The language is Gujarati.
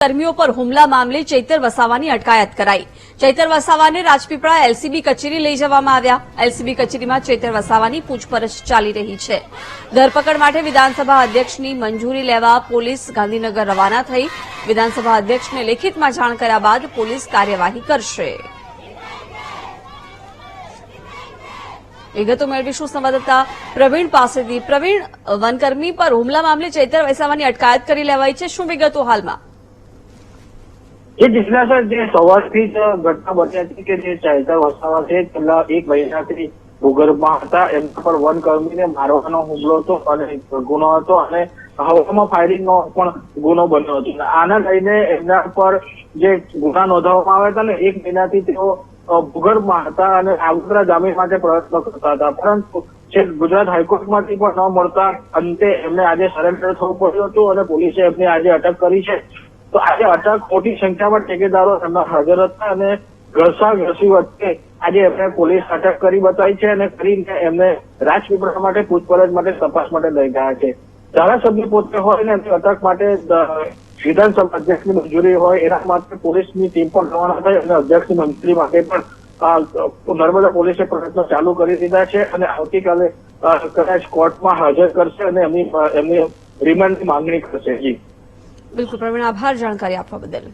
કર્મીઓ પર હુમલા મામલે ચૈતર વસાવાની અટકાયત કરાઈ। ચૈતર વસાવાને રાજપીપળા એલસીબી કચેરી લઈ જવામાં આવ્યા। એલસીબી કચેરીમાં ચૈતર વસાવાની પૂછપરછ ચાલી રહી છે। ધરપકડ માટે વિધાનસભા અધ્યક્ષની મંજૂરી લેવા પોલીસ ગાંધીનગર રવાના થઈ। વિધાનસભા અધ્યક્ષને લેખિતમાં જાણ કર્યા બાદ પોલીસ કાર્યવાહી કરશે। વિગતો મેળવીશું સંવાદદાતા પ્રવીણ પાસેથી। પ્રવીણ, વનકર્મી પર હુમલા મામલે ચૈતર વસાવાની અટકાયત કરી લેવાઈ છે, શું વિગતો હાલમાં? જે જિજ્ઞાસા જે સવારથી જ ઘટના બની હતી કે જે ચૈતર વસાવા છે છેલ્લા એક મહિનાથી ભૂગર્ભમાં હતા, એમના પર વનકર્મીને મારવાનો હુમલો હતો અને ગુનો હતો અને હવામાં ફાયરિંગનો પણ ગુનો બન્યો હતો। આના લઈને એમના પર જે ગુના નોંધવામાં આવ્યા હતા ને, એક મહિનાથી તેઓ ભૂગર્ભમાં હતા અને આગોતરા જામીન માટે પ્રયત્ન કરતા હતા, પરંતુ ગુજરાત હાઈકોર્ટમાંથી પણ ન મળતા અંતે એમને આજે સરેન્ડર થવું પડ્યું હતું અને પોલીસે એમને આજે અટક કરી છે। તો આજે અટક મોટી સંખ્યામાં ઠેકેદારો એમના હાજર હતા અને ઘર્ષાઘર્ષી વચ્ચે આજે એમને પોલીસ અટક કરી બતાવી છે અને કરીને એમને રાજપીપળા માટે પૂછપરછ માટે તપાસ માટે લઈ ગયા છે। ધારાસભ્ય પોતે હોય ને એમની અટક માટે વિધાનસભા અધ્યક્ષની મંજૂરી હોય એના માટે પોલીસની ટીમ પણ રવાના થઈ અને અધ્યક્ષની મંજૂરી માટે પણ નર્મદા પોલીસે પ્રયત્નો ચાલુ કરી દીધા છે અને આવતીકાલે કદાચ કોર્ટમાં હાજર કરશે અને એમની રિમાન્ડની માંગણી કરશે। જી બિલકુલ પ્રવીણ, આભાર જાણકારી આપવા બદલ।